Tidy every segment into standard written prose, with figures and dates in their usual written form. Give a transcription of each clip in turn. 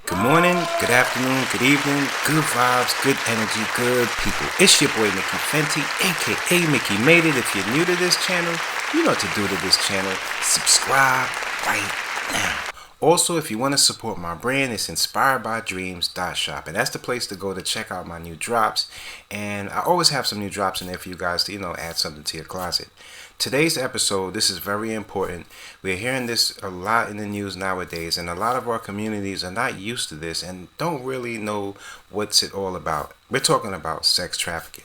Good morning, good afternoon, good evening, good vibes, good energy, good people. It's your boy Mickey Fenty, aka Mickey Made It. If you're new to this channel, you know what to do to this channel. Subscribe right now. Also, if you want to support my brand, it's inspiredbydreams.shop, and that's the place to go to check out my new drops. And I always have some new drops in there for you guys to, add something to your closet. Today's episode, this is very important. We're hearing this a lot in the news nowadays, and a lot of our communities are not used to this and don't really know what's it all about. We're talking about sex trafficking.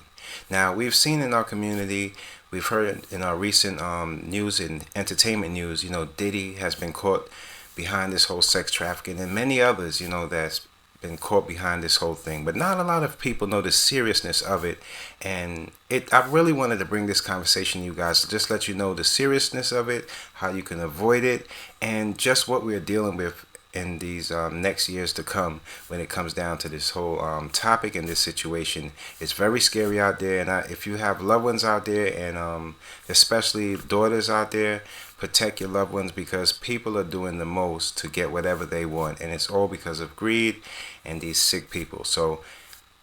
Now, we've seen in our community, we've heard in our recent news and entertainment news, Diddy has been caught behind this whole sex trafficking, and many others, that's been caught behind this whole thing. But not a lot of people know the seriousness of it, and I really wanted to bring this conversation to you guys to just let you know the seriousness of it, how you can avoid it, and just what we're dealing with in these next years to come when it comes down to this whole topic and this situation. It's very scary out there, and if you have loved ones out there, and especially daughters out there, protect your loved ones, because people are doing the most to get whatever they want, and it's all because of greed and these sick people. So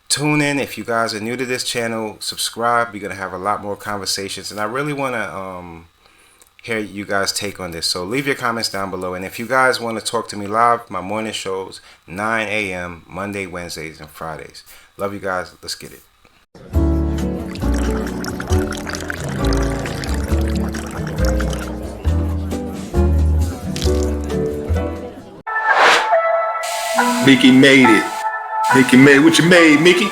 tune in. If you guys are new to this channel, subscribe. We're gonna have a lot more conversations, and I really want to hear you guys take on this. So leave your comments down below, and if you guys want to talk to me live, my morning shows 9 a.m. Monday, Wednesdays, and Fridays. Love you guys. Let's get it. Mickey made it. Mickey made what you made, Mickey.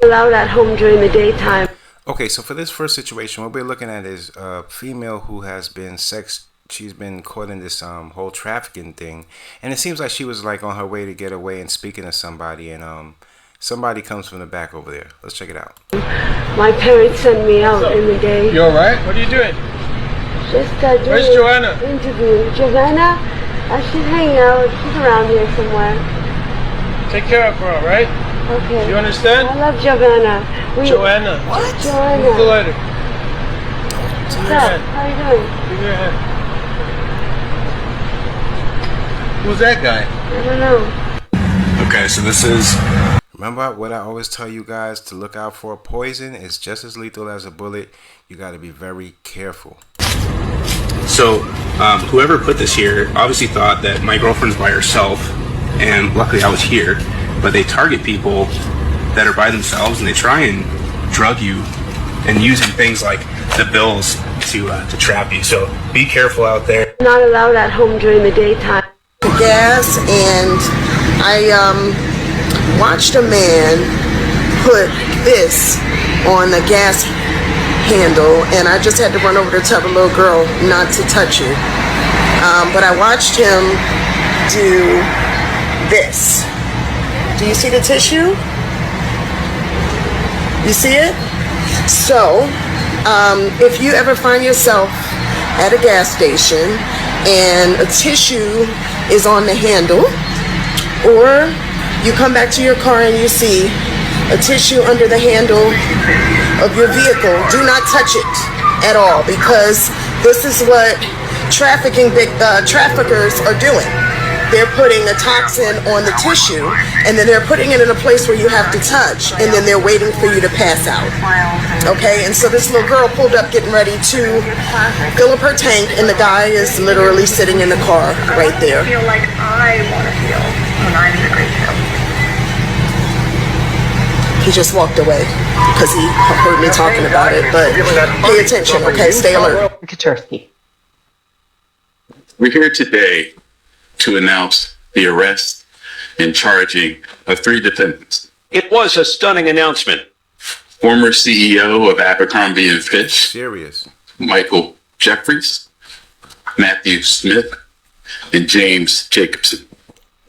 Allowed at home during the daytime. Okay, so for this first situation, what we're looking at is a female who has been she's been caught in this whole trafficking thing, and it seems like she was like on her way to get away and speaking to somebody, and somebody comes from the back over there. Let's check it out. My parents sent me out in the day. You alright? What are you doing? Just doing Where's an Joanna? interview. Joanna? She's hanging out. She's around here somewhere. Take care of her, alright? Okay. You understand? I love Joanna. Joanna. What? Joanna. Move the letter. What's Give me your up? hand. How are you doing? Give me your hand. Who's that guy? I don't know. Okay, so this is. Remember what I always tell you guys to look out for? Poison is just as lethal as a bullet. You got to be very careful. So whoever put this here obviously thought that my girlfriend's by herself, and luckily I was here. But they target people that are by themselves, and they try and drug you and using things like the bills to trap you. So be careful out there. Not allowed at home during the daytime. Gas, and I watched a man put this on the gas handle, and I just had to run over to tell the little girl not to touch it. But I watched him do this. Do you see the tissue? You see it? So, if you ever find yourself at a gas station and a tissue is on the handle, or you come back to your car and you see a tissue under the handle of your vehicle, do not touch it at all, because this is what traffickers are doing. They're putting a toxin on the tissue, and then they're putting it in a place where you have to touch, and then they're waiting for you to pass out. Okay, and so this little girl pulled up getting ready to fill up her tank, and the guy is literally sitting in the car right there. Feel like I want to feel when I'm in a great film. He just walked away because he heard me talking about it, but pay attention, okay? Stay alert. We're here today to announce the arrest and charging of 3 defendants. It was a stunning announcement. Former CEO of Abercrombie and Fitch, Serious. Michael Jeffries, Matthew Smith, and James Jacobson.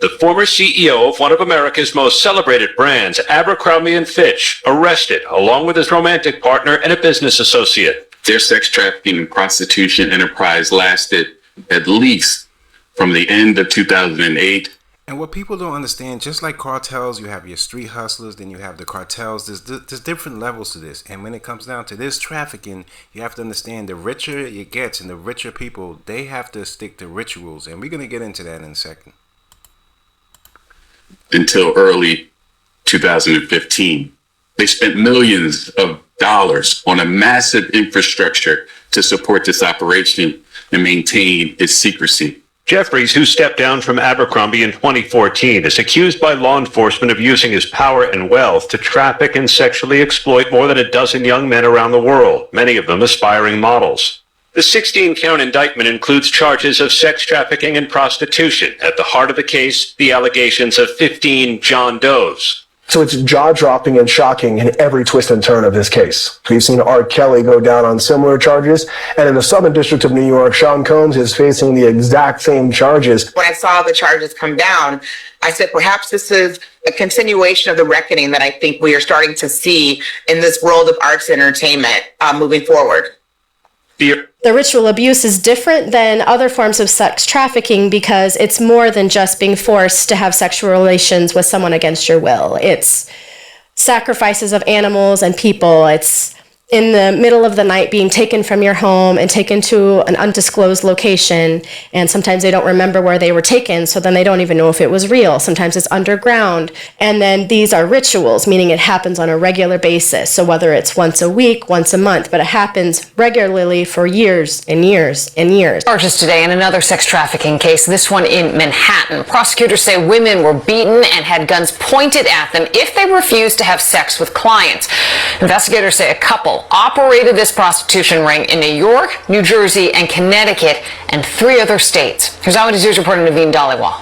The former CEO of one of America's most celebrated brands, Abercrombie and Fitch, arrested along with his romantic partner and a business associate. Their sex trafficking and prostitution enterprise lasted at least from the end of 2008 And what people don't understand, just like cartels, you have your street hustlers, then you have the cartels. There's different levels to this. And when it comes down to this trafficking, you have to understand the richer it gets and the richer people, they have to stick to rituals. And we're going to get into that in a second. Until early 2015, they spent millions of dollars on a massive infrastructure to support this operation and maintain its secrecy. Jeffries, who stepped down from Abercrombie in 2014, is accused by law enforcement of using his power and wealth to traffic and sexually exploit more than a dozen young men around the world, many of them aspiring models. The 16-count indictment includes charges of sex trafficking and prostitution. At the heart of the case, the allegations of 15 John Does. So it's jaw-dropping and shocking in every twist and turn of this case. We've seen R. Kelly go down on similar charges, and in the Southern District of New York, Sean Combs is facing the exact same charges. When I saw the charges come down, I said, perhaps this is a continuation of the reckoning that I think we are starting to see in this world of arts and entertainment moving forward. The ritual abuse is different than other forms of sex trafficking because it's more than just being forced to have sexual relations with someone against your will. It's sacrifices of animals and people. It's in the middle of the night being taken from your home and taken to an undisclosed location. And sometimes they don't remember where they were taken, so then they don't even know if it was real. Sometimes it's underground. And then these are rituals, meaning it happens on a regular basis. So whether it's once a week, once a month, but it happens regularly for years and years and years. Charges today in another sex trafficking case, this one in Manhattan. Prosecutors say women were beaten and had guns pointed at them if they refused to have sex with clients. Investigators say a couple operated this prostitution ring in New York, New Jersey, and Connecticut, and 3 other states. Here's Eyewitness News reporter Naveen Dhaliwal.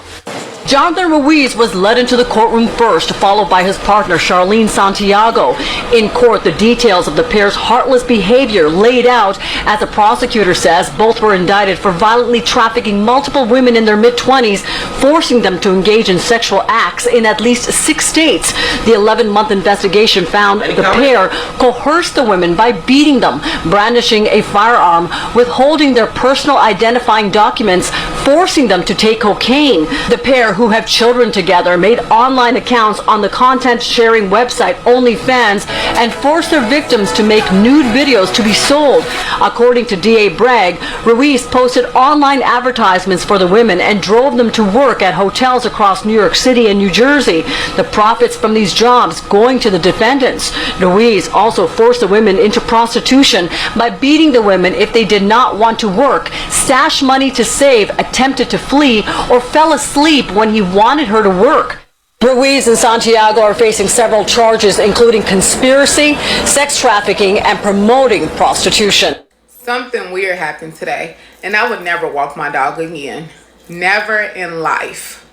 Jonathan Ruiz was led into the courtroom first, followed by his partner, Charlene Santiago. In court, the details of the pair's heartless behavior laid out. As the prosecutor says, both were indicted for violently trafficking multiple women in their mid-20s, forcing them to engage in sexual acts in at least 6 states. The 11-month investigation found the pair coerced the women by beating them, brandishing a firearm, withholding their personal identifying documents, forcing them to take cocaine. The pair, who have children together, made online accounts on the content-sharing website OnlyFans and forced their victims to make nude videos to be sold. According to DA Bragg, Ruiz posted online advertisements for the women and drove them to work at hotels across New York City and New Jersey. The profits from these jobs going to the defendants. Ruiz also forced the women into prostitution by beating the women if they did not want to work, stashed money to save, attempted to flee, or fell asleep when he wanted her to work. Ruiz and Santiago are facing several charges, including conspiracy, sex trafficking, and promoting prostitution. Something weird happened today, and I would never walk my dog again. Never in life.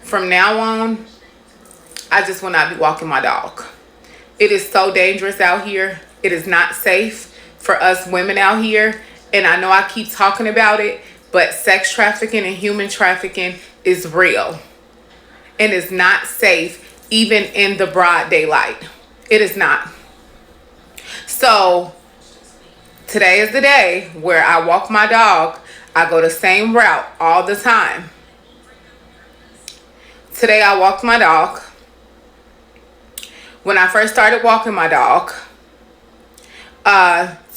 From now on, I just will not be walking my dog. It is so dangerous out here. It is not safe for us women out here. And I know I keep talking about it, but sex trafficking and human trafficking is real. And it's not safe even in the broad daylight. It is not. So today is the day where I walk my dog. I go the same route all the time. Today I walked my dog. When I first started walking my dog,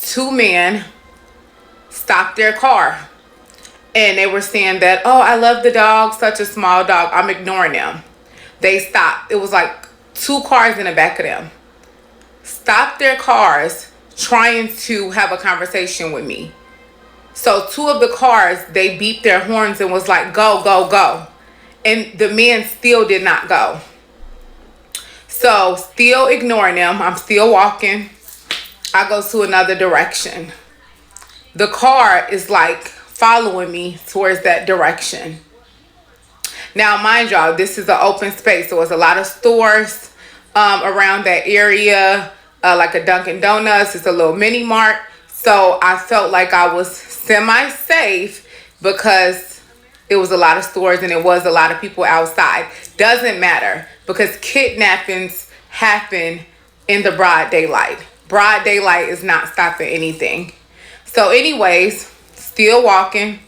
2 men stopped their car. And they were saying that, oh, I love the dog, such a small dog. I'm ignoring them. They stopped. It was like 2 cars in the back of them. Stopped their cars trying to have a conversation with me. So 2 of the cars, they beeped their horns and was like, go, go, go. And the men still did not go. So still ignoring them. I'm still walking. I go to another direction. The car is like following me towards that direction. Now, mind y'all, this is an open space. So there's a lot of stores around that area, like a Dunkin' Donuts. It's a little mini mart. So I felt like I was semi-safe because it was a lot of stores and it was a lot of people outside. Doesn't matter because kidnappings happen in the broad daylight. Broad daylight is not stopping anything. So anyways, still walking.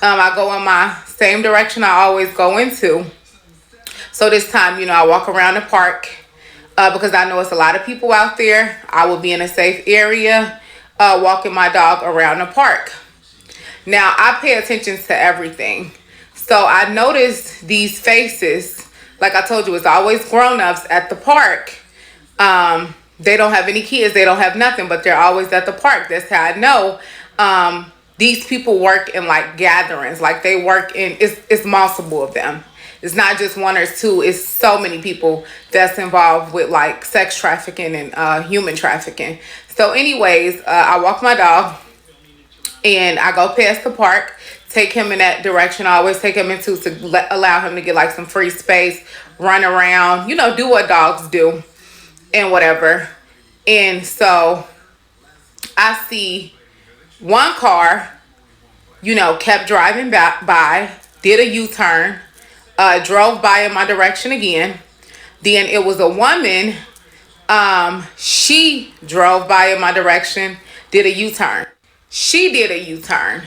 I go in my same direction I always go into. So this time, I walk around the park because I know it's a lot of people out there. I will be in a safe area walking my dog around the park. Now, I pay attention to everything. So I noticed these faces. Like I told you, it's always grown-ups at the park. They don't have any kids. They don't have nothing, but they're always at the park. That's how I know these people work in like gatherings. Like they work in, it's multiple of them. It's not just one or two. It's so many people that's involved with like sex trafficking and human trafficking. So anyways, I walk my dog and I go past the park, take him in that direction. I always take him into to allow him to get like some free space, run around, do what dogs do and whatever. And so I see one car, kept driving by, did a U-turn, drove by in my direction again. Then it was a woman, she drove by in my direction, did a U-turn. She did a U-turn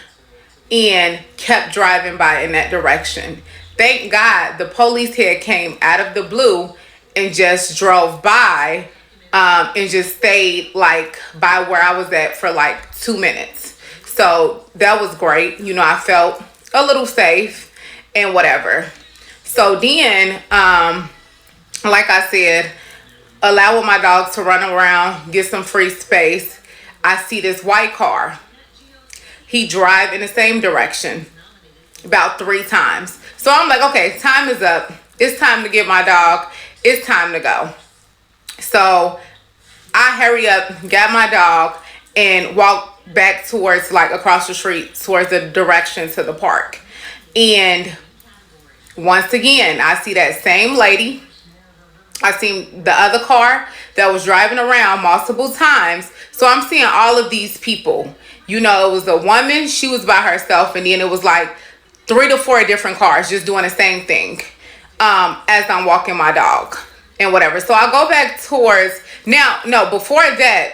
and kept driving by in that direction. Thank God the police had came out of the blue and just drove by and just stayed like by where I was at for like 2 minutes. So that was great. I felt a little safe and whatever. So then, like I said, allowing my dog to run around, get some free space. I see this white car. He drive in the same direction about 3 times. So I'm like, okay, time is up. It's time to get my dog. It's time to go. So I hurry up, got my dog, and walk back towards like across the street towards the direction to the park. And once again, I see that same lady. I seen the other car that was driving around multiple times. So I'm seeing all of these people. It was a woman, she was by herself, and then it was like 3 to 4 different cars just doing the same thing as I'm walking my dog and whatever. So I go back towards, before that,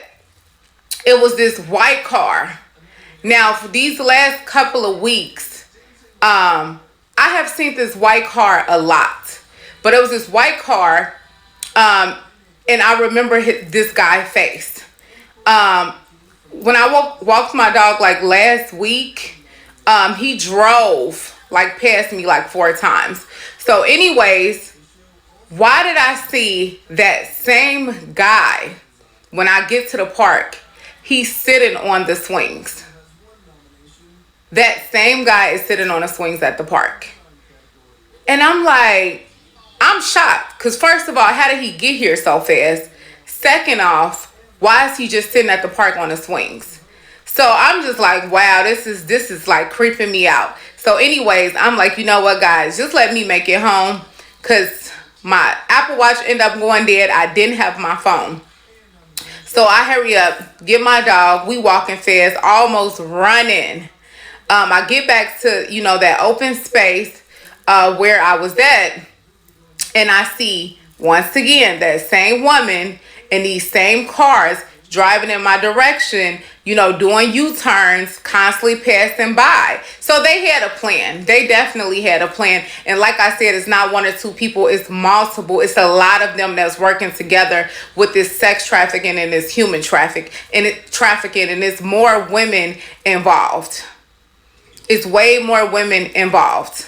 it was this white car. Now, for these last couple of weeks, I have seen this white car a lot. But it was this white car, and I remember this guy's face. When I walked my dog like last week, he drove like past me like 4 times. So anyways, why did I see that same guy when I get to the park? He's sitting on the swings. That same guy is sitting on the swings at the park. And I'm like, I'm shocked. Because first of all, how did he get here so fast? Second off, why is he just sitting at the park on the swings? So I'm just like, wow, this is like creeping me out. So anyways, I'm like, you know what, guys, just let me make it home. Because my Apple Watch ended up going dead. I didn't have my phone. So I hurry up, get my dog. We walking fast, almost running. I get back to, that open space where I was at. And I see, once again, that same woman in these same cars driving in my direction, doing U-turns, constantly passing by. So they had a plan. They definitely had a plan. And like I said, it's not 1 or 2 people. It's multiple. It's a lot of them that's working together with this sex trafficking and this human trafficking. And it's more women involved. It's way more women involved.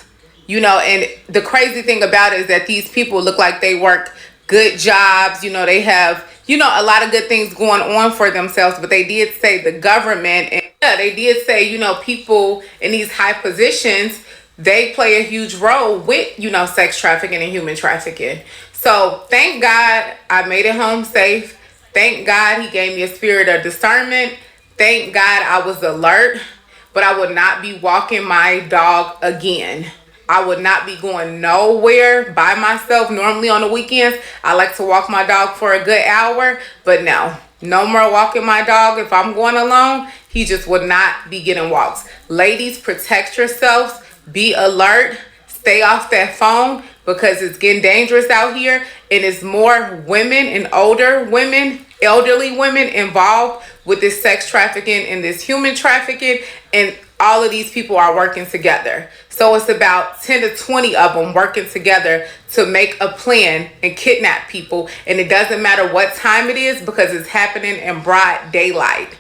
And the crazy thing about it is that these people look like they work good jobs. They have, a lot of good things going on for themselves. But they did say the government, and they did say, people in these high positions, they play a huge role with, sex trafficking and human trafficking. So thank God I made it home safe. Thank God he gave me a spirit of discernment. Thank God I was alert. But I would not be walking my dog again. I would not be going nowhere by myself. Normally on the weekends, I like to walk my dog for a good hour. But no more walking my dog. If I'm going alone, he just would not be getting walks. Ladies, protect yourselves. Be alert. Stay off that phone because it's getting dangerous out here. And it's more women and elderly women involved with this sex trafficking and this human trafficking. And all of these people are working together. So it's about 10 to 20 of them working together to make a plan and kidnap people. And it doesn't matter what time it is because it's happening in broad daylight.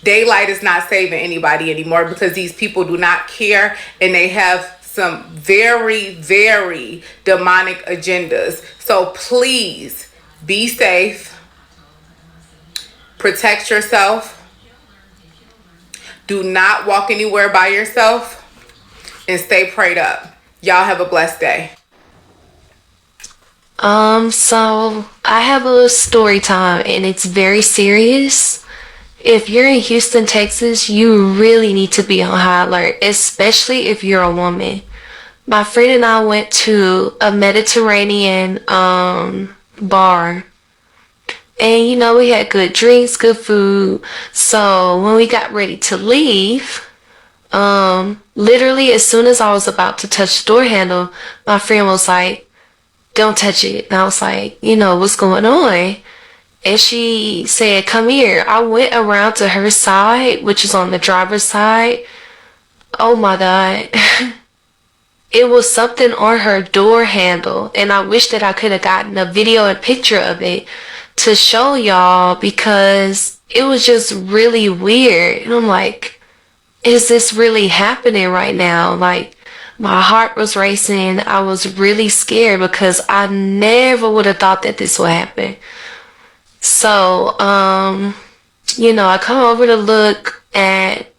Daylight is not saving anybody anymore because these people do not care, and they have some very, very demonic agendas. So please be safe. Protect yourself. Do not walk anywhere by yourself, and stay prayed up. Y'all have a blessed day. So I have a story time, and it's very serious. If you're in Houston, Texas, you really need to be on high alert, especially if you're a woman. My friend and I went to a Mediterranean bar. And, you know, we had good drinks, good food. So when we got ready to leave, literally as soon as I was about to touch the door handle, my friend was like, "Don't touch it." And I was like, you know, "What's going on?" And she said, "Come here." I went around to her side, which is on the driver's side. Oh my God. It was something on her door handle. And I wish that I could have gotten a video and picture of it to show y'all, because it was just really weird. And I'm like, is this really happening right now? Like, my heart was racing. I was really scared because I never would have thought that this would happen. So, you know, I come over to look at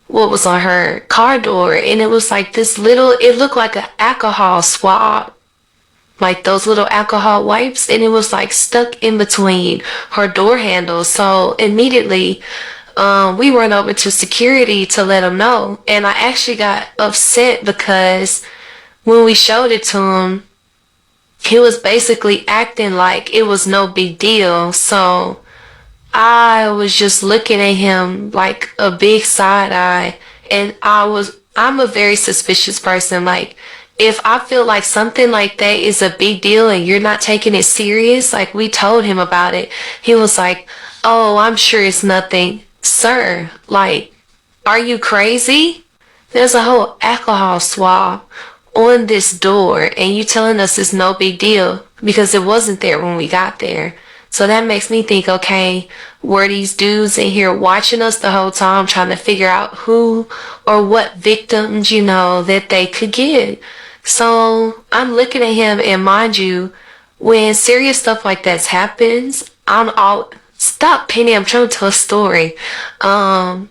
what was on her car door, and it was like this little, it looked like an alcohol swab, like those little alcohol wipes, and it was like stuck in between her door handles. So immediately, we run over to security to let them know, and I actually got upset because when we showed it to him, he was basically acting like it was no big deal. So I was just looking at him like a big side eye, and I'm a very suspicious person. Like, if I feel like something like that is a big deal and you're not taking it serious, like we told him about it, he was like, "Oh, I'm sure it's nothing." Sir, like, are you crazy? There's a whole alcohol swab on this door, and you telling us it's no big deal because it wasn't there when we got there. So that makes me think, okay, were these dudes in here watching us the whole time, trying to figure out who or what victims, you know, that they could get? So I'm looking at him, and mind you, when serious stuff like that happens, stop, Penny, I'm trying to tell a story. I'm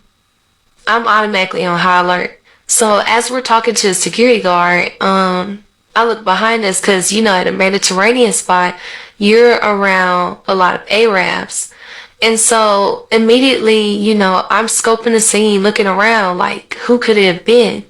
automatically on high alert. So as we're talking to the security guard, I look behind us because, you know, at a Mediterranean spot, you're around a lot of Arabs. And so immediately, you know, I'm scoping the scene, looking around like, who could it have been?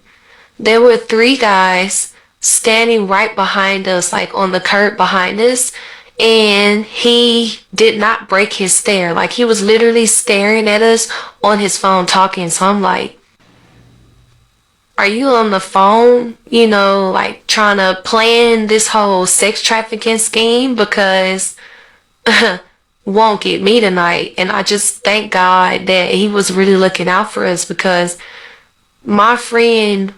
There were 3 guys standing right behind us, like on the curb behind us. And he did not break his stare. Like, he was literally staring at us on his phone talking. So I'm like, are you on the phone, you know, like trying to plan this whole sex trafficking scheme? Because won't get me tonight. And I just thank God that he was really looking out for us, because my friend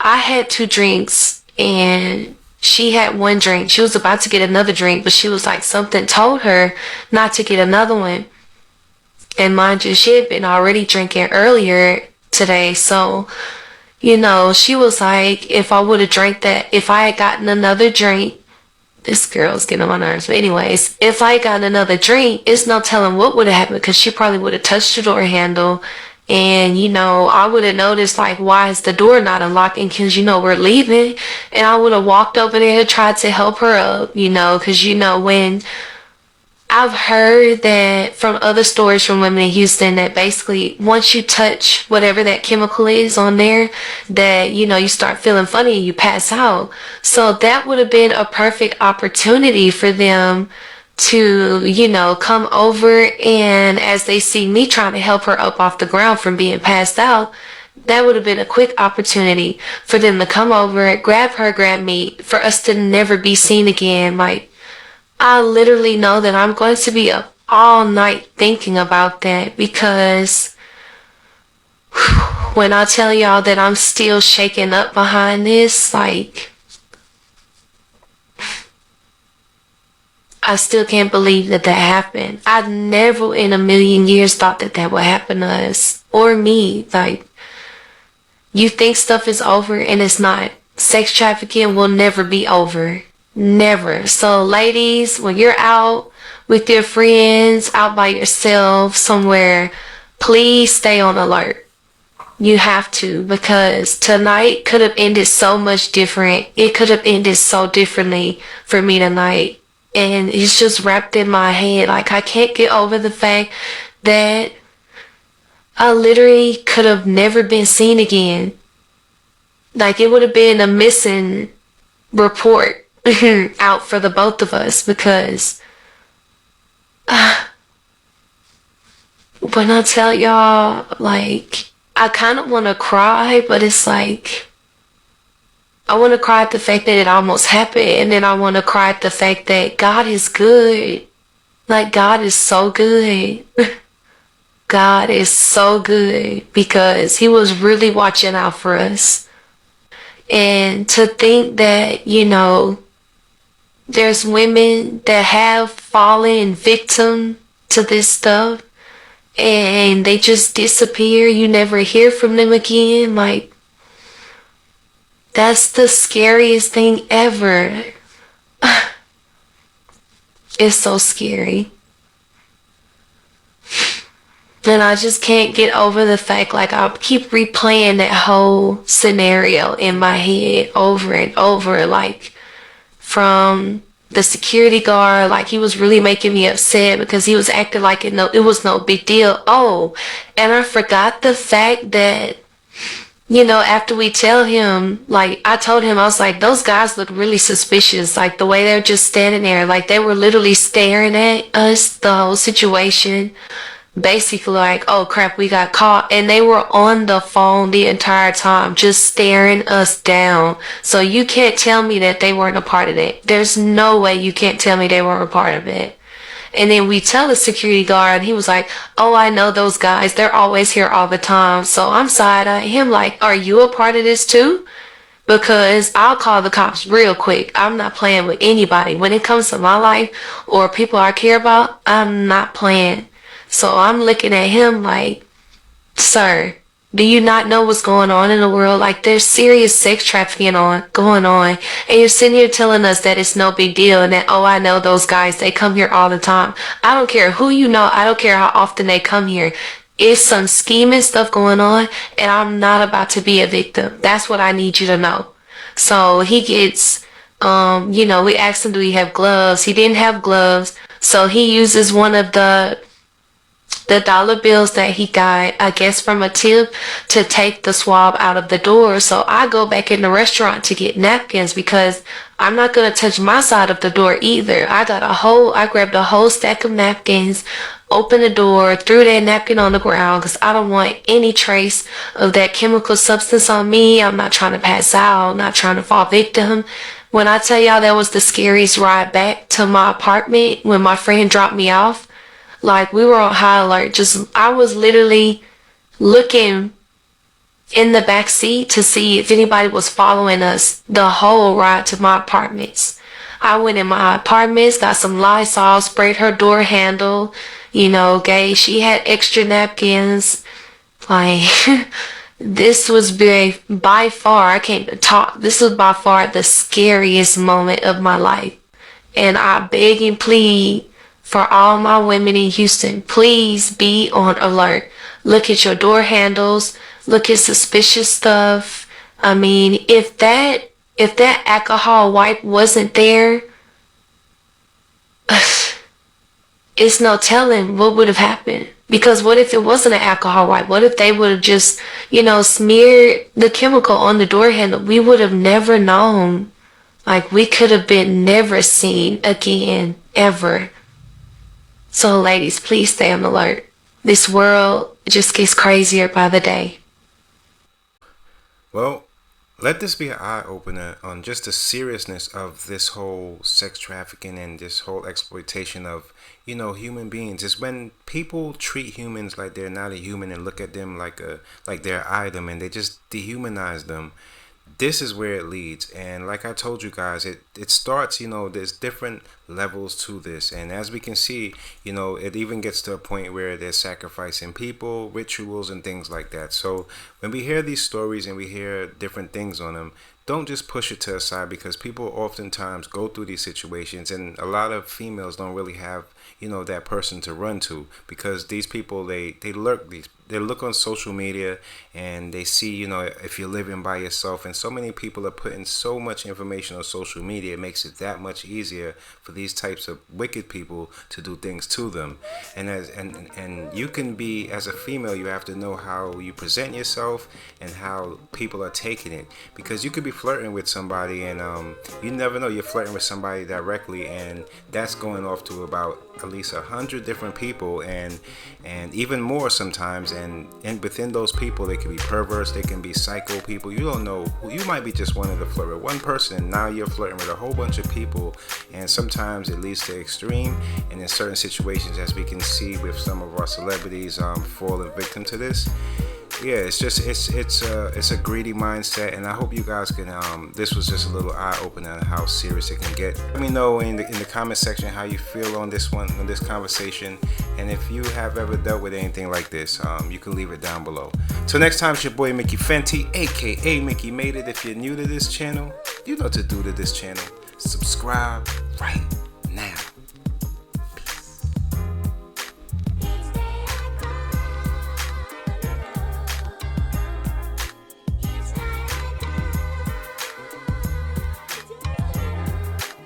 I had 2 drinks and she had 1 drink. She was about to get another drink, but she was like, something told her not to get another one. And mind you, she had been already drinking earlier today. So, you know, she was like, if I would have drank that, if I had gotten another drink, this girl's getting on my nerves. But anyways, if I had gotten another drink, it's no telling what would have happened, because she probably would have touched the door handle. And, you know, I would have noticed, like, why is the door not unlocking? Because, you know, we're leaving. And I would have walked over there and tried to help her up, you know, because, you know, when I've heard that from other stories from women in Houston, that basically once you touch whatever that chemical is on there, that, you know, you start feeling funny and you pass out. So that would have been a perfect opportunity for them to, you know, come over, and as they see me trying to help her up off the ground from being passed out, that would have been a quick opportunity for them to come over, grab her, grab me, for us to never be seen again. Like, I literally know that I'm going to be up all night thinking about that, because when I tell y'all that I'm still shaking up behind this, like, I still can't believe that happened. I never in a million years thought that would happen to us or me. Like, you think stuff is over and it's not. Sex trafficking will never be over. Never. So ladies, when you're out with your friends, out by yourself somewhere, please stay on alert. You have to, because tonight could have ended so much different. It could have ended so differently for me tonight. And it's just wrapped in my head. Like, I can't get over the fact that I literally could have never been seen again. Like, it would have been a missing report out for the both of us, because when I tell y'all, like, I kind of want to cry, but it's like, I want to cry at the fact that it almost happened, and then I want to cry at the fact that God is good. Like, God is so good. God is so good, because he was really watching out for us. And to think that, you know, there's women that have fallen victim to this stuff and they just disappear. You never hear from them again. Like, that's the scariest thing ever. It's so scary. And I just can't get over the fact, like, I keep replaying that whole scenario in my head over and over, like, from the security guard, like, he was really making me upset because he was acting like it was no big deal. Oh, and I forgot the fact that, you know, after we tell him, like, I told him, I was like, those guys look really suspicious, like, the way they're just standing there, like, they were literally staring at us, the whole situation. Basically like, oh crap, we got caught, and they were on the phone the entire time just staring us down. So you can't tell me that they weren't a part of it. There's no way you can't tell me they weren't a part of it. And then we tell the security guard, and he was like, oh, I know those guys, they're always here all the time. So I'm side-eyeing him like, are you a part of this too? Because I'll call the cops real quick. I'm not playing with anybody. When it comes to my life or people I care about, I'm not playing. So I'm looking at him like, sir, do you not know what's going on in the world? Like, there's serious sex trafficking going on. And you're sitting here telling us that it's no big deal and that, oh, I know those guys, they come here all the time. I don't care who you know. I don't care how often they come here. It's some scheming stuff going on, and I'm not about to be a victim. That's what I need you to know. So he gets, you know, we asked him, do he have gloves? He didn't have gloves. So he uses one of the dollar bills that he got, I guess from a tip, to take the swab out of the door. So I go back in the restaurant to get napkins because I'm not going to touch my side of the door either. I grabbed a whole stack of napkins, opened the door, threw that napkin on the ground because I don't want any trace of that chemical substance on me. I'm not trying to pass out, not trying to fall victim. When I tell y'all that was the scariest ride back to my apartment when my friend dropped me off, like, we were on high alert. I was literally looking in the back seat to see if anybody was following us the whole ride to my apartments. I went in my apartments, got some Lysol, sprayed her door handle, you know, she had extra napkins. Like, this was by far, I can't talk, this was by far the scariest moment of my life. And I beg and plead for all my women in Houston, please be on alert. Look at your door handles. Look at suspicious stuff. I mean, if that alcohol wipe wasn't there, it's no telling what would have happened. Because what if it wasn't an alcohol wipe? What if they would have just, you know, smeared the chemical on the door handle? We would have never known. Like, we could have been never seen again, ever. So ladies, please stay on alert. This world just gets crazier by the day. Well, Let this be an eye-opener on just the seriousness of this whole sex trafficking and this whole exploitation of, human beings. Is when people treat humans like they're not a human and look at them like their item, and they just dehumanize them. This is where it leads. And like I told you guys, it starts, there's different levels to this. And as we can see, it even gets to a point where they're sacrificing people, rituals, and things like that. So when we hear these stories and we hear different things on them, don't just push it to a side, because people oftentimes go through these situations, and a lot of females don't really have that person to run to, because these people, they look on social media and they see, if you're living by yourself, and so many people are putting so much information on social media, it makes it that much easier for these types of wicked people to do things to them. And you can be, as a female, you have to know how you present yourself and how people are taking it, because you could be flirting with somebody, and you never know, you're flirting with somebody directly, and that's going off to about at least 100 different people, and even more sometimes. And within those people, they can be perverts, they can be psycho people. You don't know. You might be just wanting to flirt with one person, and now you're flirting with a whole bunch of people. And sometimes it leads to extreme. And in certain situations, as we can see with some of our celebrities falling victim to this. Yeah, it's a greedy mindset, and I hope you guys can. This was just a little eye opener on how serious it can get. Let me know in the comment section how you feel on this conversation, and if you have ever dealt with anything like this, you can leave it down below. Till next time, it's your boy Mickey Fenty, aka Mickey Made It. If you're new to this channel, you know what to do to this channel. Subscribe right